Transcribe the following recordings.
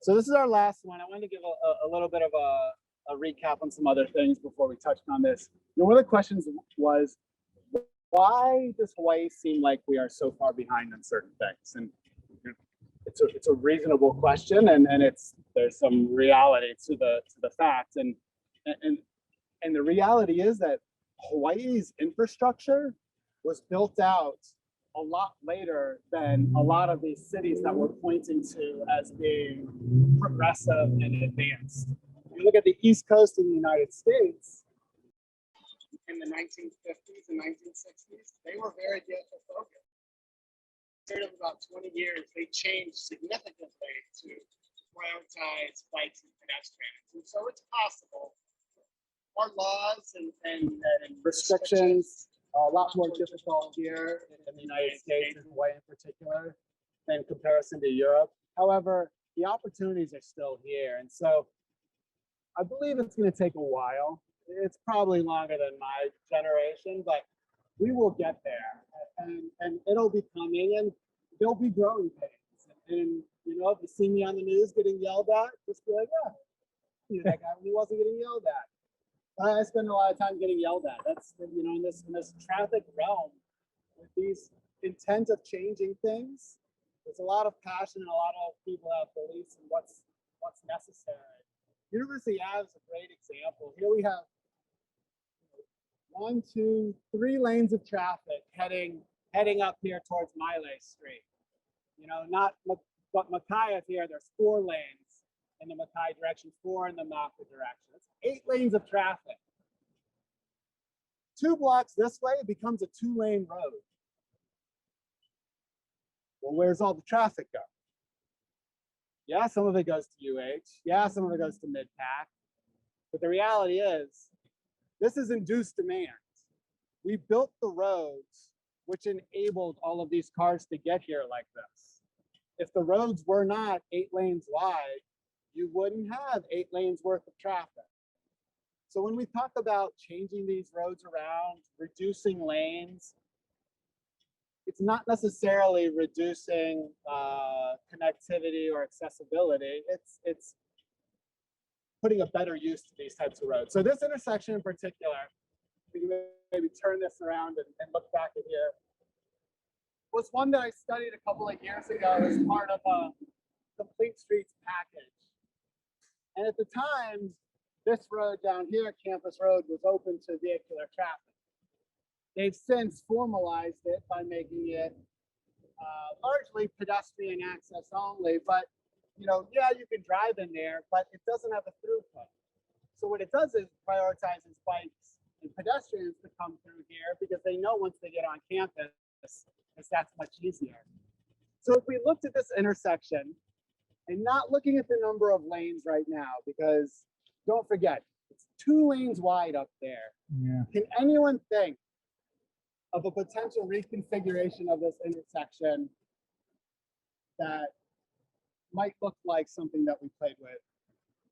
So this is our last one. I wanted to give a little bit of a recap on some other things before we touched on this. One of the questions was, why does Hawaii seem like we are so far behind on certain things? And it's a reasonable question, and there's some reality to the fact. And the reality is that Hawaii's infrastructure was built out a lot later than a lot of these cities that we're pointing to as being progressive and advanced. If you look at the East Coast of the United States in the 1950s and 1960s, they were very vehicle focused. In about 20 years, they changed significantly to prioritize bikes and pedestrians. And so it's possible. Our laws and restrictions are a lot more difficult here in the United States and Hawaii in particular in comparison to Europe. However, the opportunities are still here. And so I believe it's going to take a while. It's probably longer than my generation, but we will get there, and it'll be coming, and there'll be growing pains. And if you see me on the news getting yelled at, just be like, yeah, that guy, he wasn't getting yelled at. I spend a lot of time getting yelled at. That's in this traffic realm, with these intent of changing things. There's a lot of passion, and a lot of people have beliefs in what's necessary. University Ave is a great example. Here we have 1, 2, 3 lanes of traffic heading up here towards Miley Street. But Mackay here, there's 4 lanes in the Mackay direction, 4 in the Maka direction. It's 8 lanes of traffic. 2 blocks this way, it becomes a 2-lane road. Well, where's all the traffic go? Yeah, some of it goes to UH. Yeah, some of it goes to Mid-Pac. But the reality is, this is induced demand. We built the roads which enabled all of these cars to get here like this. If the roads were not 8 lanes wide, you wouldn't have 8 lanes worth of traffic. So when we talk about changing these roads around, reducing lanes, it's not necessarily reducing connectivity or accessibility. It's putting a better use to these types of roads. So this intersection in particular, we can maybe turn this around and look back at here, was one that I studied a couple of years ago as part of a Complete Streets package. And at the time, this road down here, Campus Road, was open to vehicular traffic. They've since formalized it by making it largely pedestrian access only, but yeah, you can drive in there, but it doesn't have a throughput. So what it does is prioritizes bikes and pedestrians to come through here because they know once they get on campus, that's much easier. So if we looked at this intersection, and not looking at the number of lanes right now, because don't forget, it's 2 lanes wide up there. Yeah. Can anyone think of a potential reconfiguration of this intersection that might look like something that we played with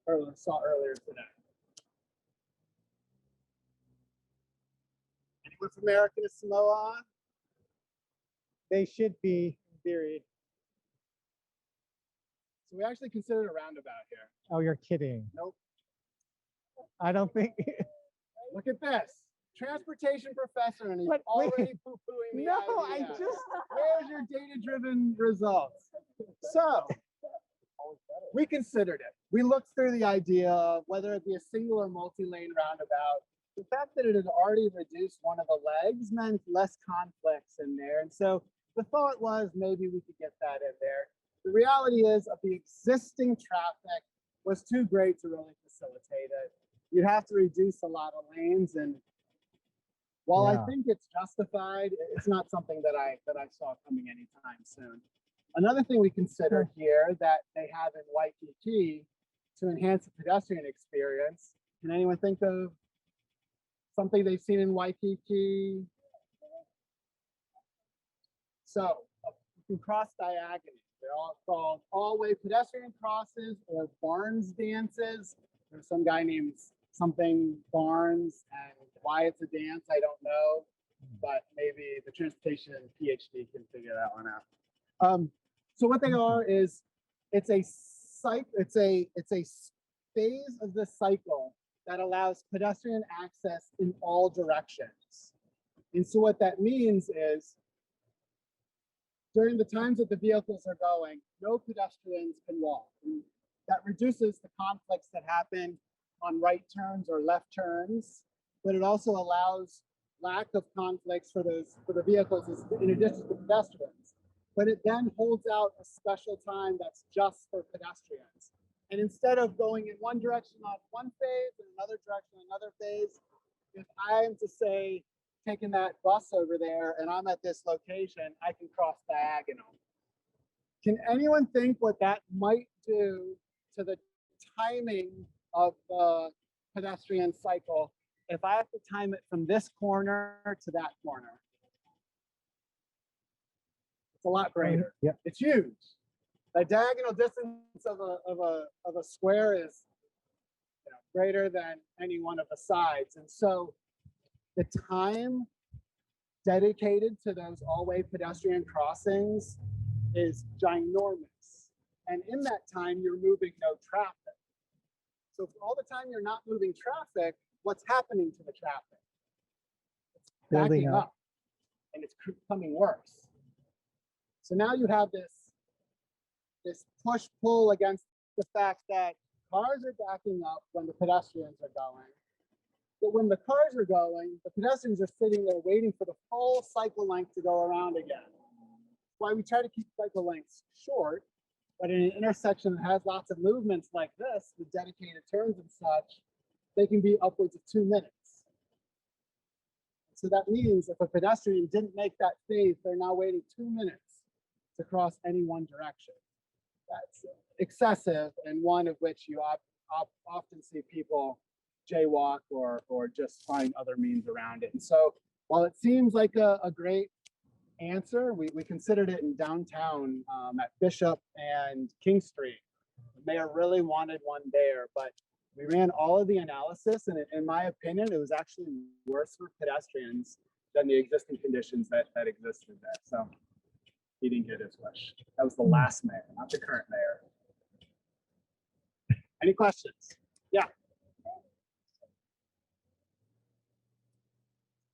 or saw earlier today? Anyone from American Samoa? They should be, in theory. So we actually considered a roundabout here. Oh, you're kidding. Nope. I don't think. Look at this. Transportation professor, and he's already poo-pooing the idea. Where's your data-driven results? So we considered it. We looked through the idea of whether it be a single or multi-lane roundabout. The fact that it had already reduced one of the legs meant less conflicts in there. And so the thought was maybe we could get that in there. The reality is of the existing traffic was too great to really facilitate it. You'd have to reduce a lot of lanes, and while I think it's justified, it's not something that I saw coming anytime soon. Another thing we considered here that they have in Waikiki to enhance the pedestrian experience. Can anyone think of something they've seen in Waikiki? So you can cross diagonally. They're all called all-way pedestrian crosses or Barnes dances. There's some guy named something Barnes, and why it's a dance, I don't know, but maybe the transportation PhD can figure that one out. So what they are is, it's a it's a phase of the cycle that allows pedestrian access in all directions. And so what that means is during the times that the vehicles are going, no pedestrians can walk. And that reduces the conflicts that happen on right turns or left turns, but it also allows lack of conflicts for the vehicles in addition to pedestrians. But it then holds out a special time that's just for pedestrians. And instead of going in one direction on one phase and another direction on another phase, if I'm to say, taking that bus over there and I'm at this location, I can cross diagonal. Can anyone think what that might do to the timing of the pedestrian cycle if I have to time it from this corner to that corner? It's a lot greater. Yep. It's huge. The diagonal distance of a square is greater than any one of the sides. And so the time dedicated to those all-way pedestrian crossings is ginormous. And in that time, you're moving no traffic. So for all the time you're not moving traffic, what's happening to the traffic? It's backing up and it's becoming worse. So now you have this push-pull against the fact that cars are backing up when the pedestrians are going. But when the cars are going, the pedestrians are sitting there waiting for the full cycle length to go around again. That's why we try to keep cycle lengths short, but in an intersection that has lots of movements like this, with dedicated turns and such, they can be upwards of 2 minutes. So that means if a pedestrian didn't make that phase, they're now waiting 2 minutes to cross any one direction. That's excessive, and one of which you often see people jaywalk or just find other means around it. And so while it seems like a great answer, we considered it in downtown at Bishop and King Street. The mayor really wanted one there, but we ran all of the analysis, and in my opinion, it was actually worse for pedestrians than the existing conditions that existed there. So he didn't get his wish. That was the last mayor, not the current mayor. Any questions? Yeah.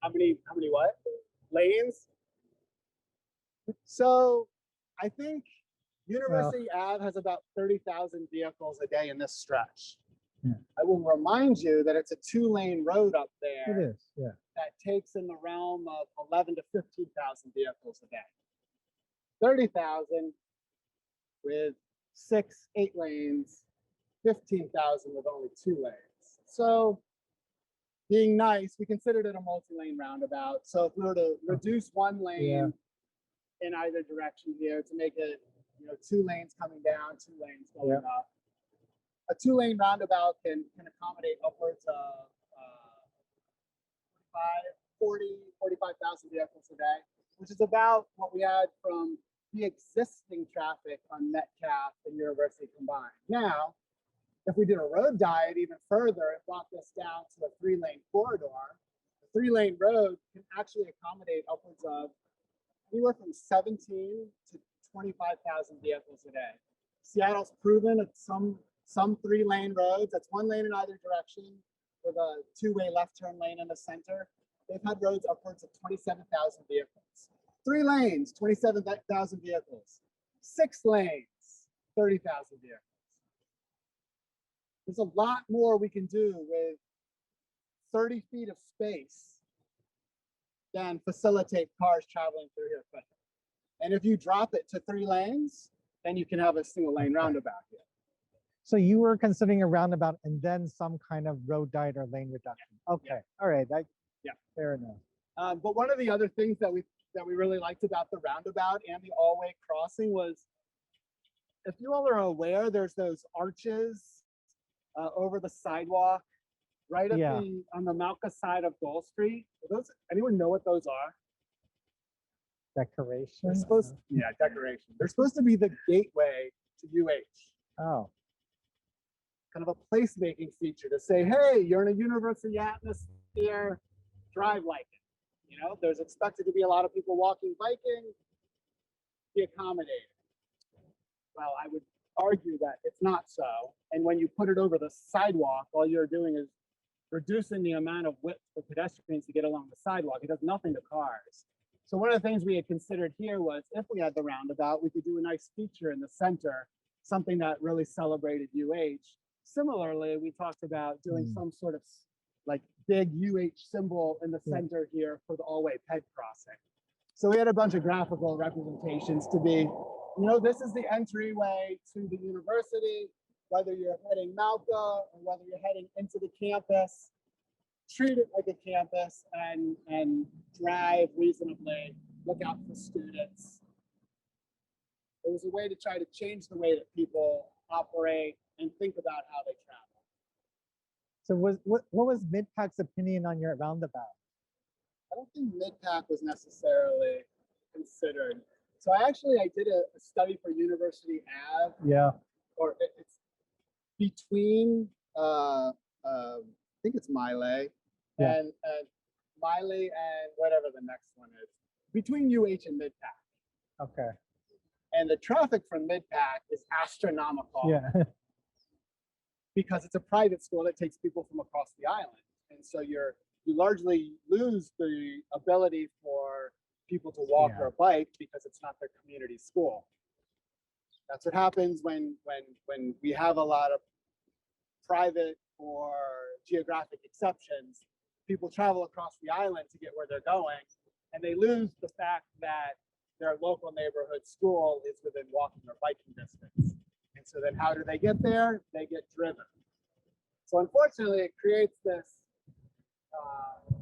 How many what? Lanes? So I think University Ave has about 30,000 vehicles a day in this stretch. Yeah. I will remind you that it's a 2-lane road up there. It is, yeah. That takes in the realm of 11 to 15,000 vehicles a day. 30,000 with 6-8 lanes, 15,000 with only 2 lanes. So being nice, we considered it a multi-lane roundabout. So if we were to reduce 1 lane in either direction here to make it, 2 lanes coming down, 2 lanes going up, a 2-lane roundabout can accommodate upwards of 45,000 vehicles a day, which is about what we had from the existing traffic on Metcalf and University combined. Now, if we did a road diet even further, it brought this down to a 3-lane corridor. A 3-lane road can actually accommodate upwards of anywhere from 17 to 25,000 vehicles a day. Seattle's proven at some 3-lane roads, that's 1 lane in either direction with a 2-way left turn lane in the center. They've had roads upwards of 27,000 vehicles. 3 lanes, 27,000 vehicles. 6 lanes, 30,000 vehicles. There's a lot more we can do with 30 feet of space than facilitate cars traveling through here quicker. And if you drop it to 3 lanes, then you can have a single lane roundabout here. So you were considering a roundabout and then some kind of road diet or lane reduction. Okay, all right, fair enough. But one of the other things that we really liked about the roundabout and the all-way crossing was, if you all are aware, there's those arches over the sidewalk right at on the Malka side of Dole Street. Anyone know what those are? Decoration? Decoration. They're supposed to be the gateway to UH. Oh. Kind of a placemaking feature to say, hey, you're in a university atmosphere, drive like it. There's expected to be a lot of people walking, biking, be accommodated. Well, I would argue that it's not so. And when you put it over the sidewalk, all you're doing is reducing the amount of width for pedestrians to get along the sidewalk. It does nothing to cars. So one of the things we had considered here was if we had the roundabout, we could do a nice feature in the center, something that really celebrated UH. Similarly, we talked about doing some sort of like big UH symbol in the center here for the all-way ped crossing. So we had a bunch of graphical representations to be, this is the entryway to the university, whether you're heading Malca or whether you're heading into the campus, treat it like a campus and drive reasonably, look out for students. It was a way to try to change the way that people operate and think about how they travel. So what was MidPAC's opinion on your roundabout? I don't think MidPAC was necessarily considered. So I did a study for University Ave. Yeah. Or it's between, I think it's Miley and Miley and whatever the next one is. Between UH and MidPAC. Okay. And the traffic from MidPAC is astronomical. Yeah. Because it's a private school that takes people from across the island. And so you largely lose the ability for people to walk or bike because it's not their community school. That's what happens when we have a lot of private or geographic exceptions. People travel across the island to get where they're going, and they lose the fact that their local neighborhood school is within walking or biking distance. And so then how do they get there? They get driven. So unfortunately, it creates this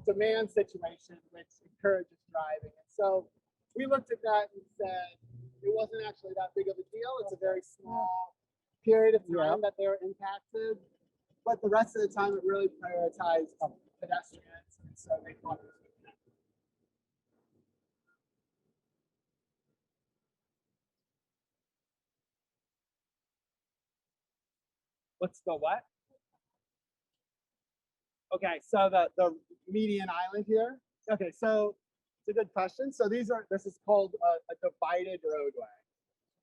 demand situation which encourages driving. And so we looked at that and said it wasn't actually that big of a deal. It's a very small period of time that they were impacted. But the rest of the time, it really prioritized pedestrians. And so they thought it was good. What's the what? Okay, so the median island here. Okay, so it's a good question. So this is called a divided roadway.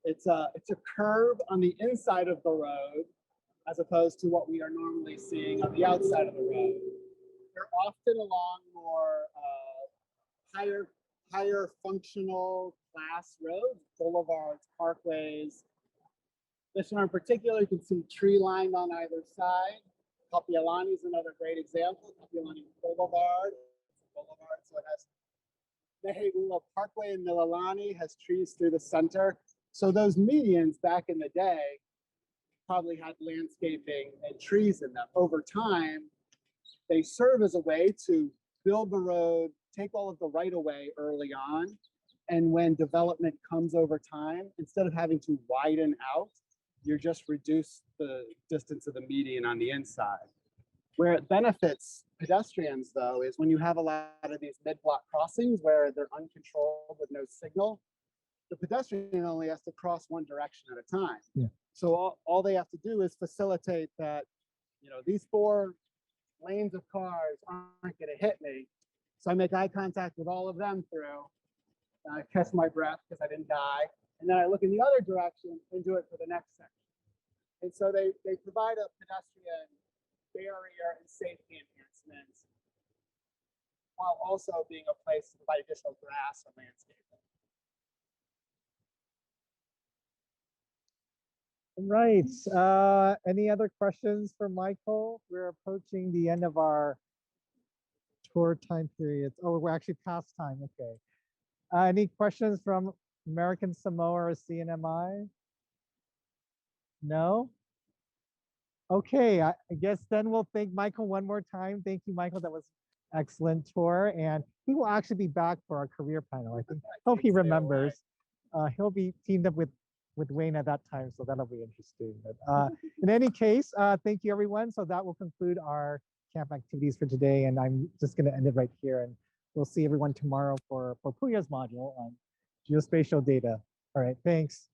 It's a curve on the inside of the road as opposed to what we are normally seeing on the outside of the road. They're often along more higher functional class roads, boulevards, parkways. This one in particular, you can see tree lined on either side. Kapiolani is another great example. Kapiolani Boulevard. So it has Meheula Parkway in Mililani, has trees through the center. So those medians back in the day probably had landscaping and trees in them. Over time, they serve as a way to build the road, take all of the right-of-way early on. And when development comes over time, instead of having to widen out, you just reduce the distance of the median on the inside. Where it benefits pedestrians, though, is when you have a lot of these mid-block crossings where they're uncontrolled with no signal, the pedestrian only has to cross one direction at a time. Yeah. So all they have to do is facilitate that, these 4 lanes of cars aren't going to hit me. So I make eye contact with all of them through. I catch my breath because I didn't die. And then I look in the other direction and do it for the next section. And so they provide a pedestrian barrier and safety enhancements while also being a place to provide additional grass or landscaping. Right. Any other questions for Michael? We're approaching the end of our tour time periods. Oh, we're actually past time. Okay. Any questions from American Samoa or CNMI? No? Okay, I guess then we'll thank Michael one more time. Thank you, Michael. That was excellent tour. And he will actually be back for our career panel. I think. Hope he remembers. He'll be teamed up with Wayne at that time, so that'll be interesting. But in any case, thank you, everyone. So that will conclude our camp activities for today. And I'm just going to end it right here. And we'll see everyone tomorrow for Puya's module on geospatial data. All right, thanks.